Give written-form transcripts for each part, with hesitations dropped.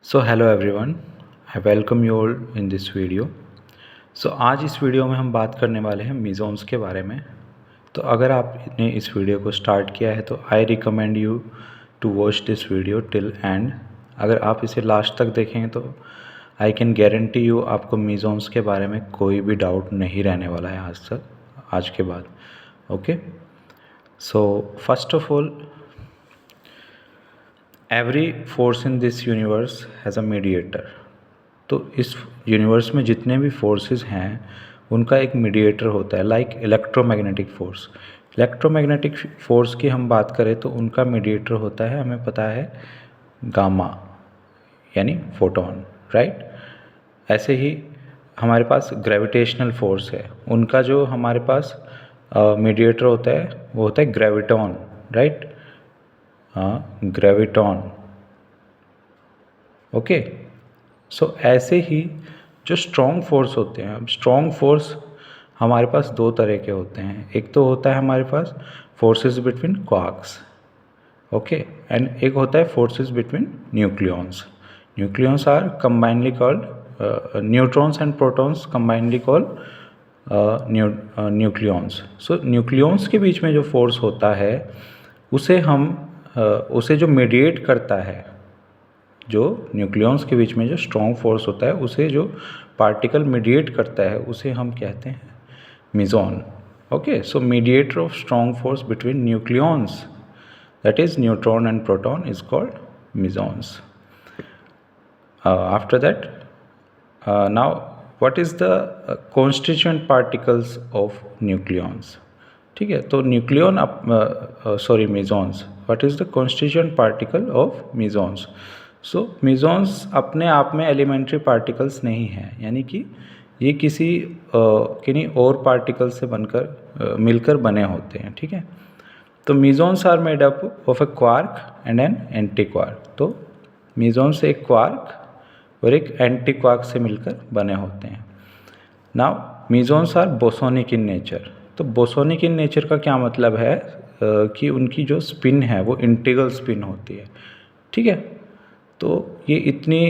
So hello everyone, I welcome you all in this video. आज इस video में हम बात करने वाले हैं मीज़ोन्स के बारे में। तो अगर आपने इस वीडियो को स्टार्ट किया है तो I recommend you to watch this video till end. अगर आप इसे लास्ट तक देखेंगे तो आई कैन गारंटी यू आपको मीज़ोन्स के बारे में कोई भी डाउट नहीं रहने वाला है आज के बाद। Okay, so first of all, every force in this universe has a mediator. तो इस यूनिवर्स में जितने भी फोर्सेस हैं उनका एक मीडिएटर होता है, like electromagnetic force. Electromagnetic force की हम बात करें तो उनका मीडिएटर होता है, हमें पता है, गामा यानी फोटोन, राइट। ऐसे ही हमारे पास ग्रेविटेशनल फोर्स है, उनका जो हमारे पास मीडिएटर होता है वो होता है ग्रेविटॉन, राइट। हाँ, ग्रेविटॉन। ओके, सो ऐसे ही जो स्ट्रॉन्ग फोर्स होते हैं, अब स्ट्रॉन्ग फोर्स हमारे पास दो तरह के होते हैं। एक तो होता है हमारे पास forces between quarks, okay, and एक होता है forces between nucleons. Nucleons are combinely called neutrons and protons combinely called nucleons. So nucleons के बीच में जो फोर्स होता है उसे जो मीडिएट करता है, जो न्यूक्लियॉन्स के बीच में जो स्ट्रॉन्ग फोर्स होता है उसे जो पार्टिकल मीडिएट करता है उसे हम कहते हैं meson. Okay, so mediator of strong force between nucleons, that is neutron and proton, is called mesons. After that, now what is the constituent particles of nucleons? ठीक है, तो nucleon mesons, what is the constituent particle of mesons? So mesons अपने आप में elementary particles नहीं हैं, यानी कि ये किन्हीं और पार्टिकल से मिलकर बने होते हैं, ठीक है। तो mesons are made up of a quark and an anti quark. तो mesons एक क्वार्क और एक एंटी क्वार्क से मिलकर बने होते हैं। Now mesons are bosonic in nature. तो बोसोनिक इन नेचर का क्या मतलब है कि उनकी जो स्पिन है वो इंटीग्रल स्पिन होती है, ठीक है। तो ये इतनी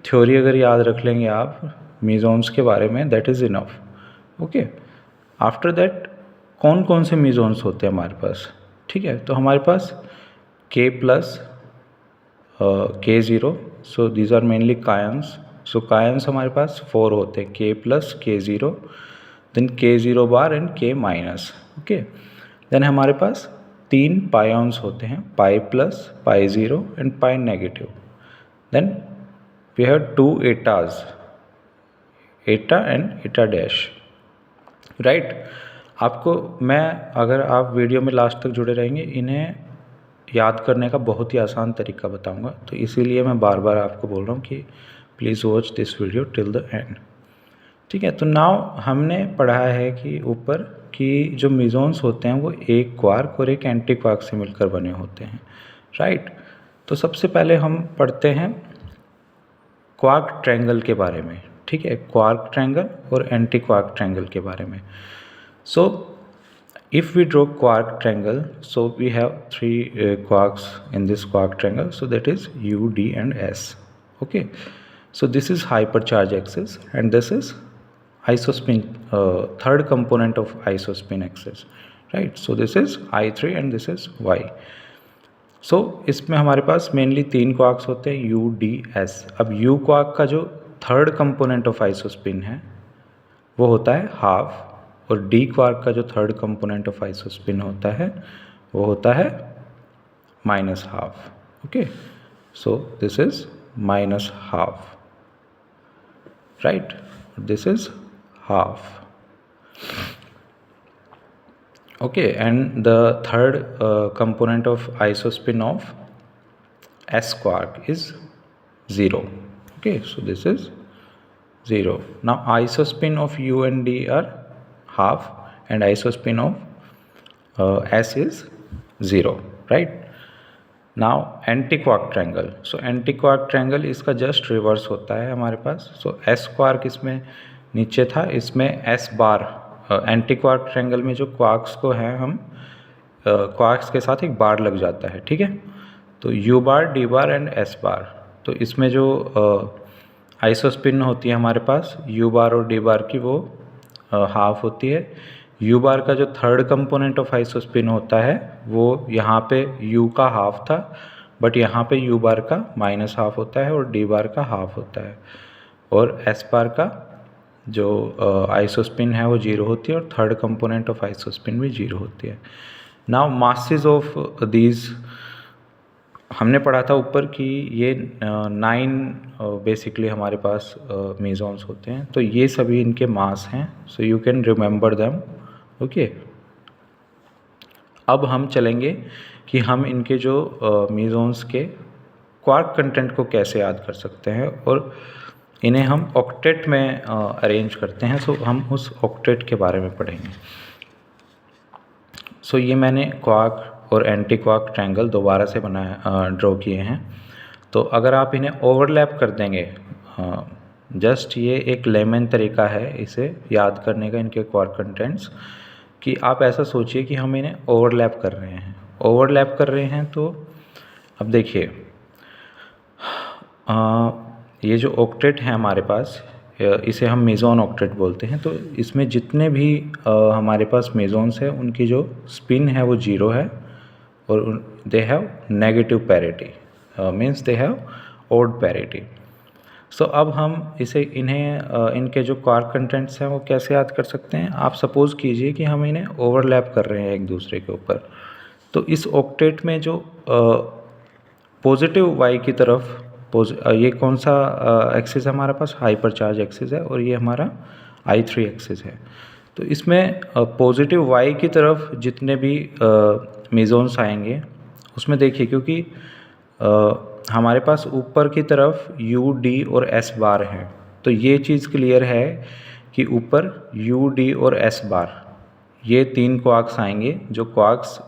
थ्योरी अगर याद रख लेंगे आप mesons के बारे में, that is enough. Okay, after that कौन कौन से mesons होते हैं हमारे पास, ठीक है। तो हमारे पास K plus K0, so these are mainly kaons. So kaons हमारे पास 4 होते हैं, K plus K0, then K0 bar and K minus. Okay, then हमारे पास 3 पायॉन्स होते हैं, pi plus, pi zero and pi negative. Then we have 2 etas, eta and Etah dash, right. अगर आप वीडियो में लास्ट तक जुड़े रहेंगे, इन्हें याद करने का बहुत ही आसान तरीका बताऊंगा, तो इसीलिए मैं बार बार आपको बोल रहा हूँ कि please watch this video till the end, ठीक है। तो नाउ हमने पढ़ा है कि ऊपर कि जो mesons होते हैं वो एक क्वार्क और एक एंटी क्वार्क से मिलकर बने होते हैं, राइट। तो सबसे पहले हम पढ़ते हैं क्वार्क ट्रायंगल के बारे में, ठीक है, क्वार्क ट्रायंगल और एंटी क्वार्क ट्रायंगल के बारे में। So if we draw quark triangle, so we have 3 quarks in this quark triangle, so that is U, D and S. Okay, so this is hypercharge axis and this is isospin, third component of isospin axis, right. So this is I3 and this is Y. So इसमें हमारे पास mainly 3 quarks होते हैं, U, D, S। अब U quark का जो third component of isospin है वो होता है हाफ, और डी क्वार्क का जो थर्ड कंपोनेंट ऑफ आइसोस्पिन होता है वो होता है minus half. Okay, so this is minus half, right, this is half. Okay, and the third component of isospin of S quark is 0। Okay, so this is 0। Now isospin of U and D are half and isospin of S is 0, right. Now anti-quark triangle, so anti-quark triangle इसका just reverse होता है हमारे पास। so S quark इसमें नीचे था, इसमें S बार, anti quark triangle में जो क्वार्क्स को है हम क्वार्क्स के साथ एक बार लग जाता है, ठीक है। तो U bar, D bar and S बार, तो इसमें जो आइसोस्पिन होती है हमारे पास U बार और D बार की, वो हाफ होती है। U बार का जो थर्ड कंपोनेंट ऑफ आइसोस्पिन होता है वो यहाँ पे U का हाफ था, बट यहाँ पे U बार का माइनस हाफ होता है और D बार का हाफ होता है, और S बार का जो आइसोस्पिन है वो 0 होती है और थर्ड कंपोनेंट ऑफ आइसोस्पिन भी 0 होती है। नाउ मासेस ऑफ दीज हमने पढ़ा था ऊपर कि ये 9 बेसिकली हमारे पास मेसॉन्स होते हैं, तो ये सभी इनके मास हैं, so you can remember them. Okay, अब हम चलेंगे कि हम इनके जो मेसॉन्स के क्वार्क कंटेंट को कैसे याद कर सकते हैं और इन्हें हम ऑक्टेट में अरेंज करते हैं। सो हम उस ऑक्टेट के बारे में पढ़ेंगे। सो ये मैंने क्वार्क और एंटी क्वार्क ट्रायंगल दोबारा से बनाया, ड्रॉ किए हैं। तो अगर आप इन्हें ओवरलैप कर देंगे, जस्ट ये एक लेमन तरीका है इसे याद करने का, इनके क्वार्क कंटेंट्स, कि आप ऐसा सोचिए कि हम इन्हें ओवरलैप कर रहे हैं। ओवरलैप कर रहे हैं तो अब देखिए, ये जो ऑक्टेट है हमारे पास, इसे हम मेसॉन ऑक्टेट बोलते हैं। तो इसमें जितने भी हमारे पास मेसॉन्स हैं उनकी जो स्पिन है वो 0 है और they have negative parity, means they have odd parity. So अब हम इनके जो क्वार्क कंटेंट्स हैं वो कैसे याद कर सकते हैं। आप सपोज़ कीजिए कि हम इन्हें ओवरलैप कर रहे हैं एक दूसरे के ऊपर, तो इस ऑक्टेट में जो पॉजिटिव वाई की तरफ, ये कौन सा एक्सिस है हमारे पास, हाइपर चार्ज एक्सिस है, और ये हमारा I3 एक्सिस है। तो इसमें पॉजिटिव वाई की तरफ जितने भी मेसॉन्स आएंगे उसमें देखिए, क्योंकि हमारे पास ऊपर की तरफ U, D और S बार है, तो ये चीज़ क्लियर है कि ऊपर U, D और S बार, ये 3 क्वार्क्स आएंगे। जो क्वार्क्स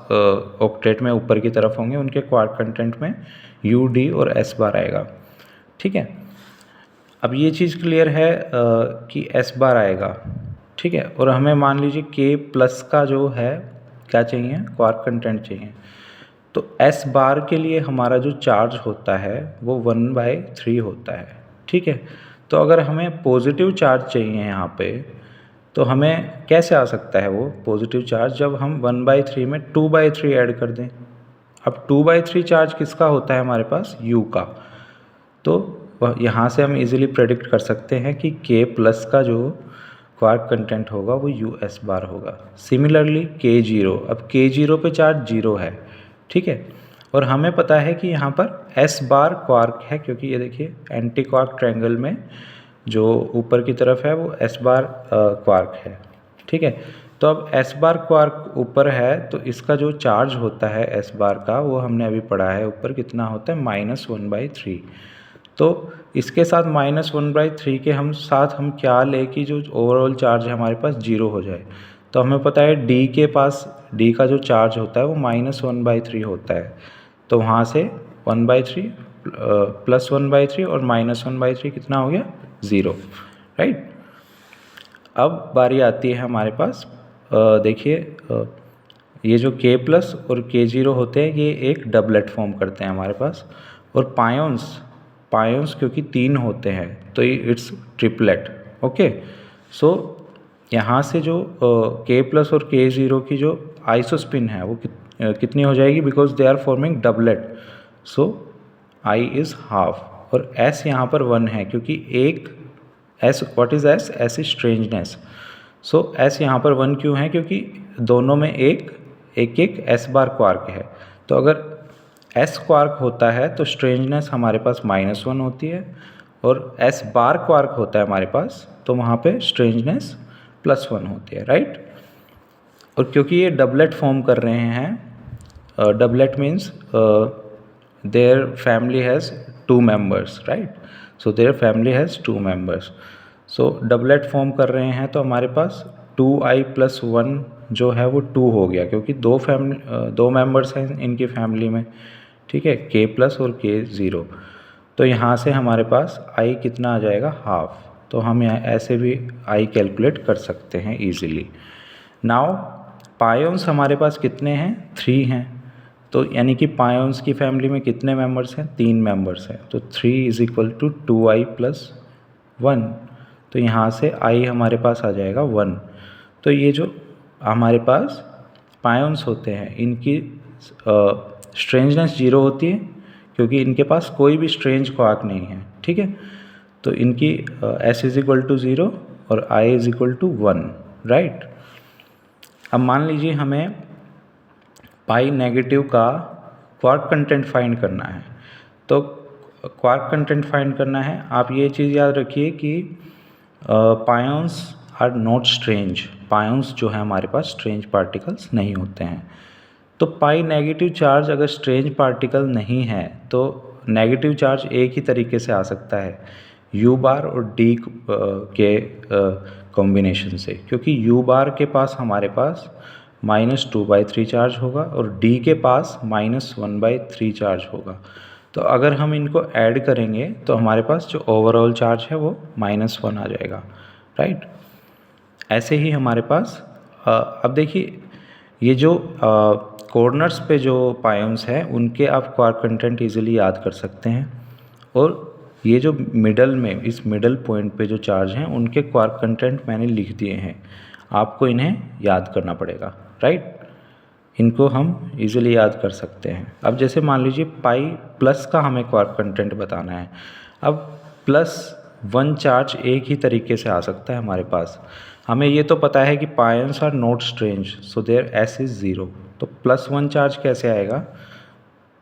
ऑक्टेट में ऊपर की तरफ होंगे उनके क्वार्क कंटेंट में U, D और S बार आएगा। ठीक है, अब ये चीज़ क्लियर है कि S बार आएगा। ठीक है, और हमें मान लीजिए K प्लस का जो है क्या चाहिए, क्वार्क कंटेंट चाहिए। तो S बार के लिए हमारा जो चार्ज होता है वो 1/3 होता है। ठीक है, तो अगर हमें पॉजिटिव चार्ज चाहिए यहाँ पे, तो हमें कैसे आ सकता है वो पॉजिटिव चार्ज, जब हम 1/3 में 2/3 ऐड कर दें। अब 2/3 चार्ज किसका होता है हमारे पास, U का। तो यहाँ से हम इजीली प्रेडिक्ट कर सकते हैं कि K प्लस का जो क्वार्क कंटेंट होगा वो US बार होगा। सिमिलरली K0, अब K0 पे चार्ज 0 है। ठीक है, और हमें पता है कि यहाँ पर S बार क्वार्क है, क्योंकि ये देखिए एंटी क्वार्क ट्रायंगल में जो ऊपर की तरफ है वो S बार क्वार्क है। ठीक है, तो अब S बार क्वार्क ऊपर है, तो इसका जो चार्ज होता है S बार का, वो हमने अभी पढ़ा है ऊपर कितना होता है, -1/3। तो इसके साथ -1/3 के साथ हम क्या ले कि जो ओवरऑल चार्ज है हमारे पास 0 हो जाए। तो हमें पता है D के पास, D का जो चार्ज होता है वो -1/3 होता है, तो वहाँ से 1/3 प्लस 1/3 और -1/3 कितना हो गया, 0। राइट, अब बारी आती है हमारे पास, देखिए ये जो K प्लस और K0 होते हैं ये एक डबलेट फॉर्म करते हैं हमारे पास, और पायोन्स क्योंकि 3 होते हैं तो ये इट्स ट्रिपलेट। ओके, सो यहाँ से जो K प्लस और K0 की जो आइसोस्पिन है वो कितनी हो जाएगी, because they are forming doublet, so I is half, और S यहाँ पर 1 है क्योंकि एक S, what is S, S is strangeness. So S यहाँ पर 1 क्यों है, क्योंकि दोनों में एक S बार क्वार्क है। तो अगर S क्वार्क होता है तो स्ट्रेंजनेस हमारे पास -1 होती है, और S बार क्वार्क होता है हमारे पास तो वहाँ पे स्ट्रेंजनेस +1 होती है। राइट, और क्योंकि ये डबलेट फॉर्म कर रहे हैं, doublet means their family has 2 members, right, so their family has 2 members. So doublet form कर रहे हैं तो हमारे पास 2i + 1 जो है वो 2 हो गया, क्योंकि 2 मेंबर्स हैं इनकी फैमिली में। ठीक है, K प्लस और K0, तो यहाँ से हमारे पास I कितना आ जाएगा, हाफ। तो हम यहाँ ऐसे भी I कैलकुलेट कर सकते हैं ईजिली। नाउ पायोन्स हमारे पास कितने हैं, 3 हैं, तो यानी कि पायोन्स की फैमिली में कितने मेंबर्स हैं, 3 मेंबर्स हैं, तो 3 is equal to 2i plus 1। तो यहाँ से i हमारे पास आ जाएगा 1। तो ये जो हमारे पास पायोन्स होते हैं इनकी स्ट्रेंजनेस 0 होती है क्योंकि इनके पास कोई भी स्ट्रेंज क्वार्क नहीं है, ठीक है। तो इनकी s इज इक्वल टू 0 और i is equal to 1, right. अब मान लीजिए हमें पाई नेगेटिव का क्वार्क कंटेंट फाइंड करना है। तो क्वार्क कंटेंट फाइंड करना है, आप ये चीज़ याद रखिए कि पायोन्स आर नॉट स्ट्रेंज। पायोन्स जो है हमारे पास स्ट्रेंज पार्टिकल्स नहीं होते हैं। तो पाई नेगेटिव चार्ज अगर स्ट्रेंज पार्टिकल नहीं है तो नेगेटिव चार्ज एक ही तरीके से आ सकता है, यू बार और डी के कॉम्बिनेशन से, क्योंकि यू बार के पास हमारे पास -2/3 चार्ज होगा और डी के पास -1/3 चार्ज होगा। तो अगर हम इनको ऐड करेंगे तो हमारे पास जो ओवरऑल चार्ज है वो -1 आ जाएगा, राइट। ऐसे ही हमारे पास अब देखिए ये जो कॉर्नर्स पे जो पायोन्स हैं उनके आप क्वार्क कंटेंट इजीली याद कर सकते हैं, और ये जो मिडल में इस मिडल पॉइंट पे जो चार्ज हैं उनके क्वार्क कंटेंट मैंने लिख दिए हैं, आपको इन्हें याद करना पड़ेगा, राइट। इनको हम इजीली याद कर सकते हैं। अब जैसे मान लीजिए पाई प्लस का हमें क्वार्क कंटेंट बताना है। अब +1 चार्ज एक ही तरीके से आ सकता है हमारे पास। हमें ये तो पता है कि pions are not strange so there s is 0। तो +1 चार्ज कैसे आएगा,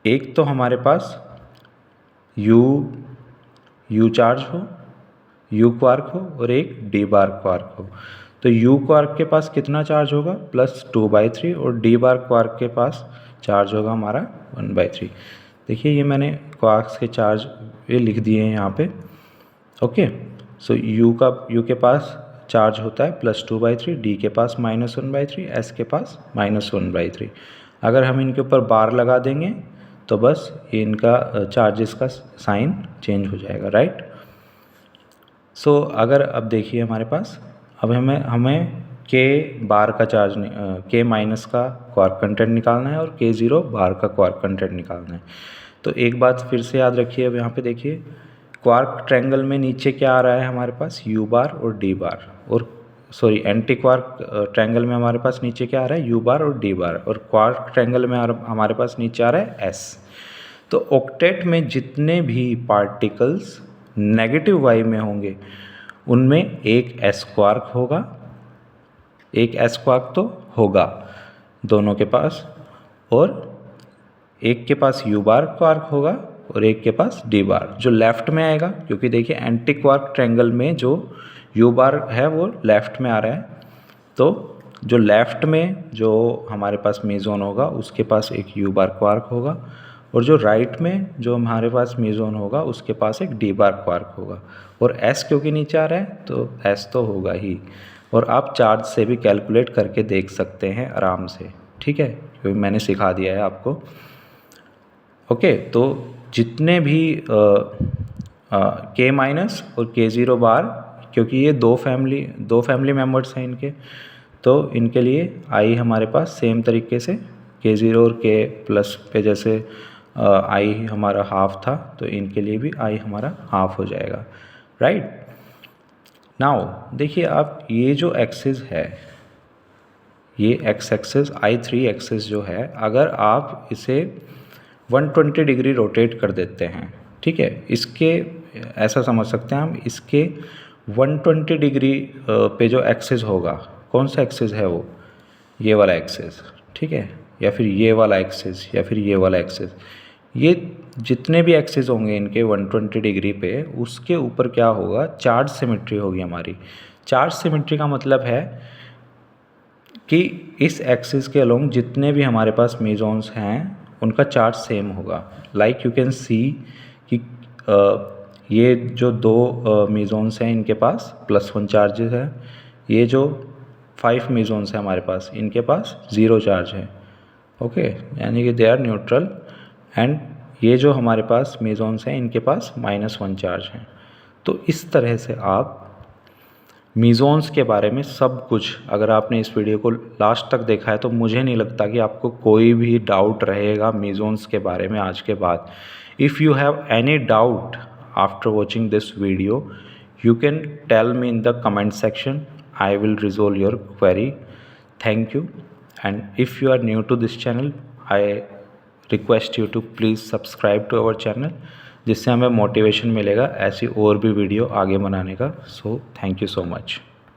एक तो हमारे पास u चार्ज हो, u क्वार्क हो और एक d बार क्वार्क हो। तो u क्वार्क के पास कितना चार्ज होगा, +2/3, और d बार क्वार्क के पास चार्ज होगा हमारा 1/3। देखिए ये मैंने क्वार्क्स के चार्ज ये लिख दिए हैं यहाँ पे, ओके। सो u के पास चार्ज होता है +2/3, d के पास -1/3, s के पास -1/3। अगर हम इनके ऊपर बार लगा देंगे तो बस ये इनका चार्जेस का साइन चेंज हो जाएगा, राइट। सो अगर अब देखिए हमारे पास अब हमें k बार का चार्ज k माइनस का क्वार्क कंटेंट निकालना है और k0 बार का क्वार्क कंटेंट निकालना है। तो एक बात फिर से याद रखिए, अब यहाँ पे देखिए क्वार्क ट्रायंगल में नीचे क्या आ रहा है हमारे पास, u बार और d बार, और सॉरी एंटी क्वार्क ट्रायंगल में हमारे पास नीचे क्या आ रहा है, u बार और d बार, और क्वार्क ट्रायंगल में हमारे पास नीचे आ रहा है s। तो ऑक्टेट में जितने भी पार्टिकल्स नेगेटिव y में होंगे उनमें एक s क्वार्क होगा, एक s क्वार्क तो होगा दोनों के पास, और एक के पास u बार क्वार्क होगा और एक के पास d बार जो लेफ्ट में आएगा, क्योंकि देखिए एंटी क्वार्क ट्रायंगल में जो u बार है वो लेफ्ट में आ रहा है। तो जो लेफ्ट में जो हमारे पास मेजोन होगा उसके पास एक u बार क्वार्क होगा, और जो राइट में जो हमारे पास मेजोन होगा उसके पास एक d बार क्वार्क होगा। और s क्योंकि नीचे आ रहा है तो s तो होगा ही, और आप चार्ज से भी कैलकुलेट करके देख सकते हैं आराम से, ठीक है, क्योंकि मैंने सिखा दिया है आपको, ओके। तो जितने भी k माइनस और k0 बार, क्योंकि ये दो फैमिली मेम्बर्स हैं इनके, तो इनके लिए i हमारे पास सेम तरीके से k0 और k प्लस पे जैसे i हमारा हाफ था तो इनके लिए भी i हमारा हाफ हो जाएगा, राइट। नाउ देखिए आप ये जो एक्सिस है, ये x एक्सिस i3 एक्सिस जो है, अगर आप इसे 120 डिग्री रोटेट कर देते हैं, ठीक है, इसके ऐसा समझ सकते हैं हम, इसके 120 डिग्री पे जो एक्सिस होगा, कौन सा एक्सिस है वो, ये वाला एक्सिस, ठीक है, या फिर ये वाला एक्सिस, या फिर ये वाला एक्सिस, ये जितने भी एक्सिस होंगे इनके 120 डिग्री पे, उसके ऊपर क्या होगा, चार्ज सिमेट्री होगी हमारी। चार्ज सिमेट्री का मतलब है कि इस एक्सिस के अलोंग जितने भी हमारे पास मेजोन्स हैं उनका चार्ज सेम होगा। लाइक यू कैन सी कि ये जो दो मेजोन्स हैं इनके पास +1 चार्जेस है, ये जो 5 मेजोन्स हैं हमारे पास इनके पास 0 चार्ज है, ओके, यानी कि दे आर न्यूट्रल। एंड ये जो हमारे पास मेजोन्स हैं इनके पास -1 चार्ज है। तो इस तरह से आप मीज़ोन्स के बारे में सब कुछ। अगर आपने इस वीडियो को लास्ट तक देखा है तो मुझे नहीं लगता कि आपको कोई भी डाउट रहेगा मीज़ोन्स के बारे में आज के बाद। If you have any doubt after watching this video, you can tell me in the comment section. I will resolve your query. Thank you. And if you are new to this channel, I request you to please subscribe to our channel, जिससे हमें motivation मिलेगा ऐसी और भी video आगे बनाने का। So thank you so much.